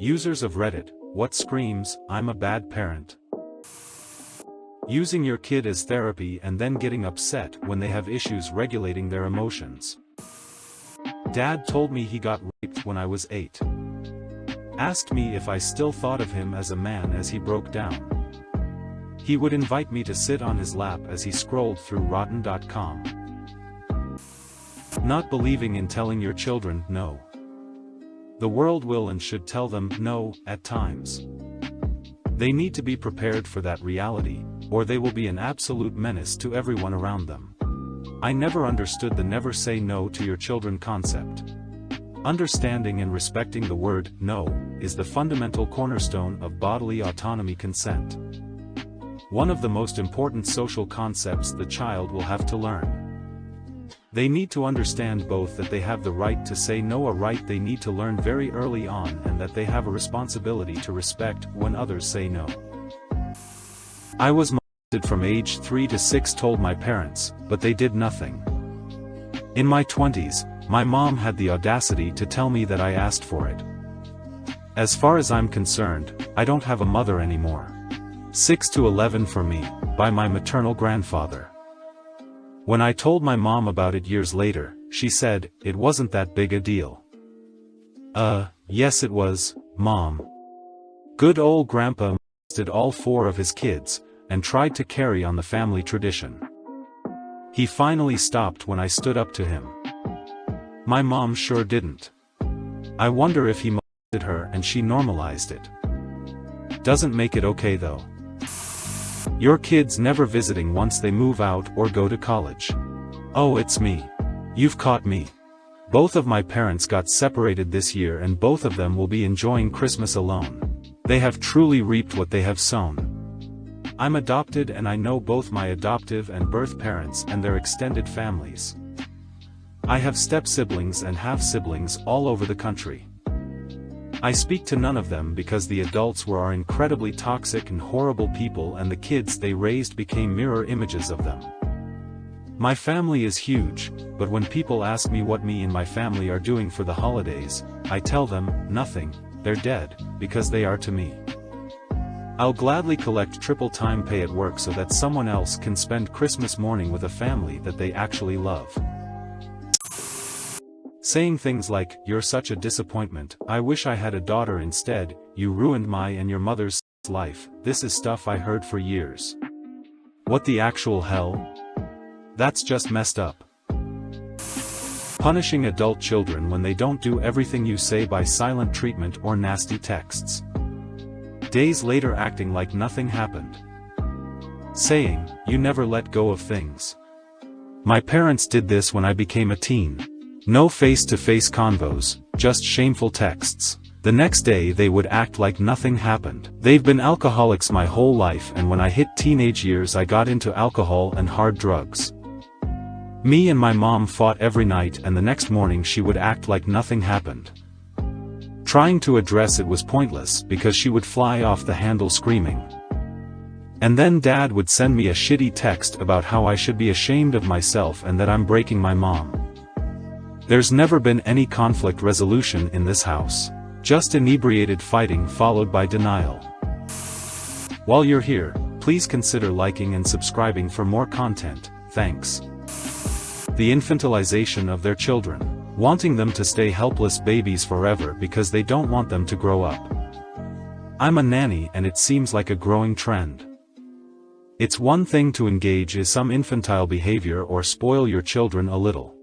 Users of Reddit, what screams, "I'm a bad parent." Using your kid as therapy and then getting upset when they have issues regulating their emotions. Dad told me he got raped when I was 8. Asked me if I still thought of him as a man as he broke down. He would invite me to sit on his lap as he scrolled through rotten.com. Not believing in telling your children no. The world will and should tell them no, at times. They need to be prepared for that reality, or they will be an absolute menace to everyone around them. I never understood the never say no to your children concept. Understanding and respecting the word no is the fundamental cornerstone of bodily autonomy consent. One of the most important social concepts the child will have to learn. They need to understand both that they have the right to say no, a right they need to learn very early on, and that they have a responsibility to respect when others say no. I was molested from age 3 to 6, told my parents, but they did nothing. In my 20s, my mom had the audacity to tell me that I asked for it. As far as I'm concerned, I don't have a mother anymore. 6 to 11 for me, by my maternal grandfather. When I told my mom about it years later, she said, "It wasn't that big a deal." Yes it was, Mom. Good old Grandpa molested all 4 of his kids, and tried to carry on the family tradition. He finally stopped when I stood up to him. My mom sure didn't. I wonder if he molested her and she normalized it. Doesn't make it okay though. Your kids never visiting once they move out or go to college. Oh, it's me. You've caught me. Both of my parents got separated this year and both of them will be enjoying Christmas alone. They have truly reaped what they have sown. I'm adopted and I know both my adoptive and birth parents and their extended families. I have step-siblings and half-siblings all over the country. I speak to none of them because the adults are incredibly toxic and horrible people, and the kids they raised became mirror images of them. My family is huge, but when people ask me what me and my family are doing for the holidays, I tell them, nothing, they're dead, because they are to me. I'll gladly collect triple time pay at work so that someone else can spend Christmas morning with a family that they actually love. Saying things like, "You're such a disappointment, I wish I had a daughter instead, you ruined my and your mother's life," this is stuff I heard for years. What the actual hell? That's just messed up. Punishing adult children when they don't do everything you say by silent treatment or nasty texts. Days later acting like nothing happened. Saying, "You never let go of things." My parents did this when I became a teen. No face-to-face convos, just shameful texts. The next day they would act like nothing happened. They've been alcoholics my whole life, and when I hit teenage years I got into alcohol and hard drugs. Me and my mom fought every night, and the next morning she would act like nothing happened. Trying to address it was pointless because she would fly off the handle screaming. And then Dad would send me a shitty text about how I should be ashamed of myself and that I'm breaking my mom. There's never been any conflict resolution in this house. Just inebriated fighting followed by denial. While you're here, please consider liking and subscribing for more content, thanks. The infantilization of their children. Wanting them to stay helpless babies forever because they don't want them to grow up. I'm a nanny and it seems like a growing trend. It's one thing to engage in some infantile behavior or spoil your children a little.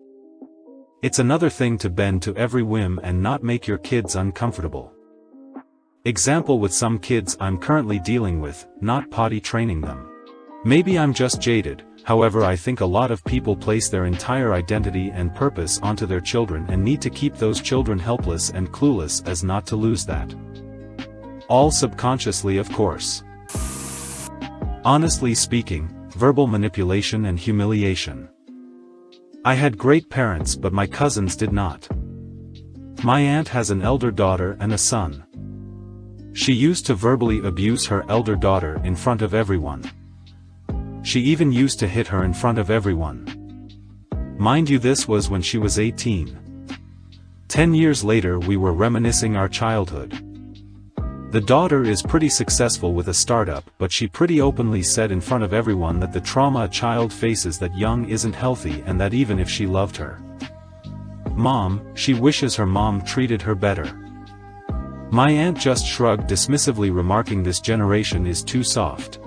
It's another thing to bend to every whim and not make your kids uncomfortable. Example with some kids I'm currently dealing with, not potty training them. Maybe I'm just jaded, however I think a lot of people place their entire identity and purpose onto their children and need to keep those children helpless and clueless as not to lose that. All subconsciously, of course. Honestly speaking, verbal manipulation and humiliation. I had great parents but my cousins did not. My aunt has an elder daughter and a son. She used to verbally abuse her elder daughter in front of everyone. She even used to hit her in front of everyone. Mind you, this was when she was 18. 10 years later we were reminiscing our childhood. The daughter is pretty successful with a startup, but she pretty openly said in front of everyone that the trauma a child faces that young isn't healthy, and that even if she loved her mom, she wishes her mom treated her better. My aunt just shrugged dismissively, remarking this generation is too soft.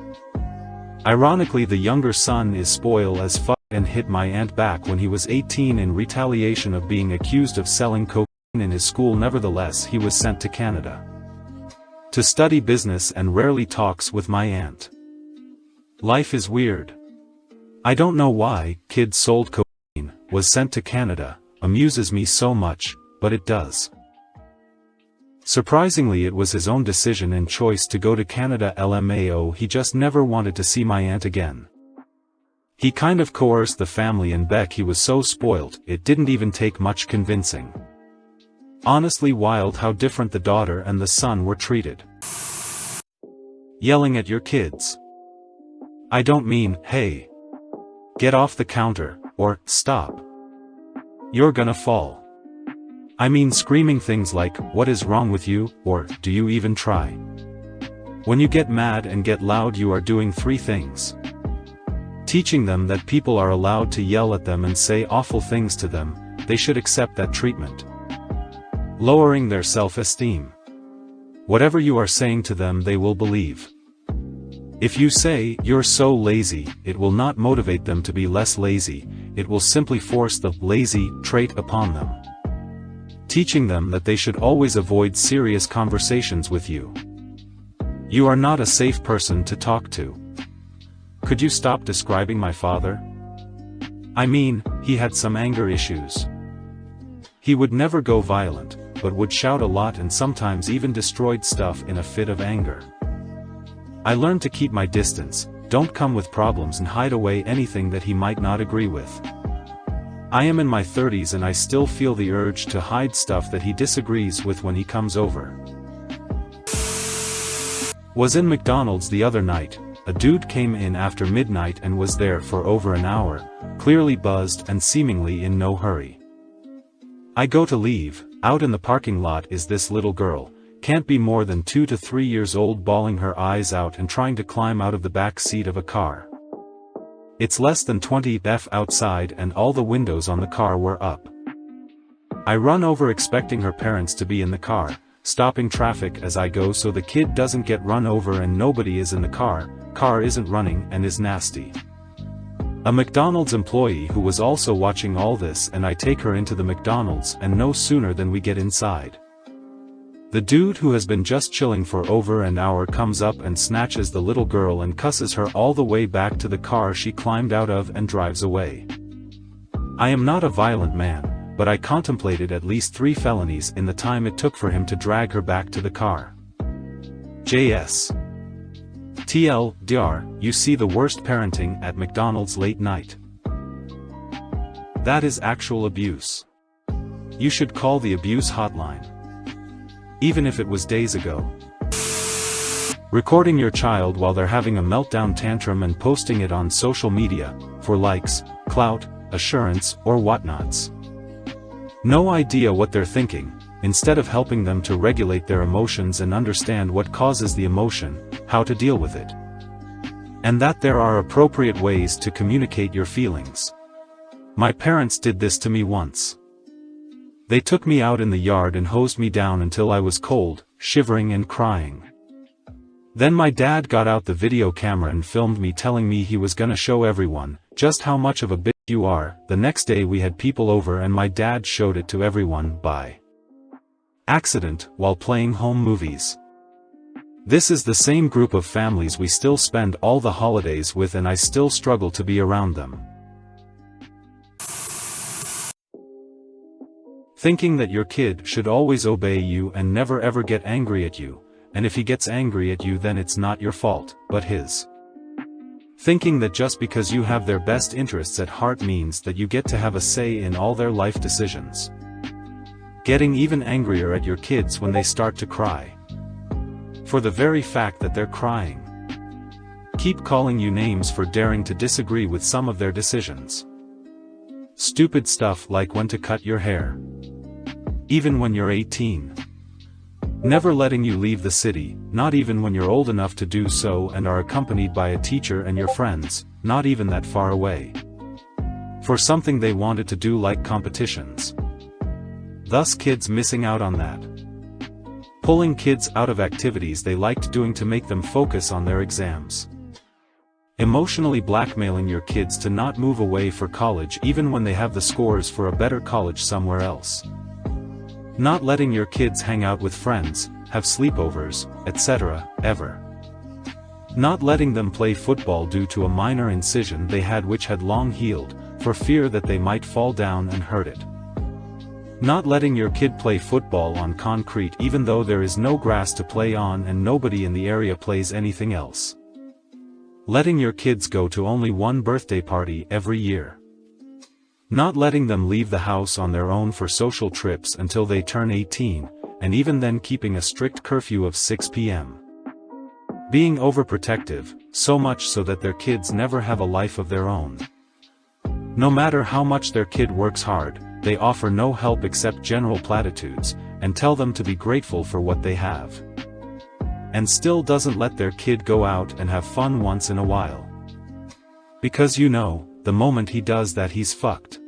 Ironically, the younger son is spoiled as fuck and hit my aunt back when he was 18 in retaliation of being accused of selling cocaine in his school. Nevertheless, he was sent to Canada to study business and rarely talks with my aunt. Life is weird. I don't know why kid sold cocaine, was sent to Canada, amuses me so much, but it does. Surprisingly, it was his own decision and choice to go to Canada. LMAO, he just never wanted to see my aunt again. He kind of coerced the family, and Beck, he was so spoiled, it didn't even take much convincing. Honestly wild how different the daughter and the son were treated. Yelling at your kids. I don't mean, hey, get off the counter, or, stop, you're gonna fall. I mean screaming things like, what is wrong with you, or, do you even try? When you get mad and get loud, you are doing three things. Teaching them that people are allowed to yell at them and say awful things to them, they should accept that treatment. Lowering their self-esteem. Whatever you are saying to them, they will believe. If you say, you're so lazy, it will not motivate them to be less lazy, it will simply force the lazy trait upon them. Teaching them that they should always avoid serious conversations with you. You are not a safe person to talk to. Could you stop describing my father? I mean, he had some anger issues. He would never go violent, but would shout a lot and sometimes even destroyed stuff in a fit of anger. I learned to keep my distance, don't come with problems, and hide away anything that he might not agree with. I am in my 30s and I still feel the urge to hide stuff that he disagrees with when he comes over. Was in McDonald's the other night, a dude came in after midnight and was there for over an hour, clearly buzzed and seemingly in no hurry. I go to leave, out in the parking lot is this little girl, can't be more than 2 to 3 years old, bawling her eyes out and trying to climb out of the back seat of a car. It's less than 20 degrees outside and all the windows on the car were up. I run over expecting her parents to be in the car, stopping traffic as I go so the kid doesn't get run over, and nobody is in the car isn't running and is nasty. A McDonald's employee who was also watching all this, and I take her into the McDonald's, and no sooner than we get inside, the dude who has been just chilling for over an hour comes up and snatches the little girl and cusses her all the way back to the car she climbed out of and drives away. I am not a violent man, but I contemplated at least 3 felonies in the time it took for him to drag her back to the car. JS. TLDR, you see the worst parenting at McDonald's late night. That is actual abuse. You should call the abuse hotline. Even if it was days ago. Recording your child while they're having a meltdown tantrum and posting it on social media, for likes, clout, assurance, or whatnots. No idea what they're thinking, instead of helping them to regulate their emotions and understand what causes the emotion, how to deal with it. And that there are appropriate ways to communicate your feelings. My parents did this to me once. They took me out in the yard and hosed me down until I was cold, shivering and crying. Then my dad got out the video camera and filmed me, telling me he was gonna show everyone just how much of a bitch you are. The next day we had people over and my dad showed it to everyone by accident while playing home movies. This is the same group of families we still spend all the holidays with, and I still struggle to be around them. Thinking that your kid should always obey you and never ever get angry at you, and if he gets angry at you then it's not your fault, but his. Thinking that just because you have their best interests at heart means that you get to have a say in all their life decisions. Getting even angrier at your kids when they start to cry. For the very fact that they're crying. Keep calling you names for daring to disagree with some of their decisions. Stupid stuff like when to cut your hair. Even when you're 18. Never letting you leave the city, not even when you're old enough to do so and are accompanied by a teacher and your friends, not even that far away. For something they wanted to do like competitions. Thus kids missing out on that. Pulling kids out of activities they liked doing to make them focus on their exams. Emotionally blackmailing your kids to not move away for college even when they have the scores for a better college somewhere else. Not letting your kids hang out with friends, have sleepovers, etc., ever. Not letting them play football due to a minor incision they had which had long healed, for fear that they might fall down and hurt it. Not letting your kid play football on concrete even though there is no grass to play on and nobody in the area plays anything else. Letting your kids go to only one birthday party every year. Not letting them leave the house on their own for social trips until they turn 18, and even then keeping a strict curfew of 6 p.m. Being overprotective, so much so that their kids never have a life of their own. No matter how much their kid works hard, they offer no help except general platitudes, and tell them to be grateful for what they have. And still doesn't let their kid go out and have fun once in a while. Because you know, the moment he does that he's fucked.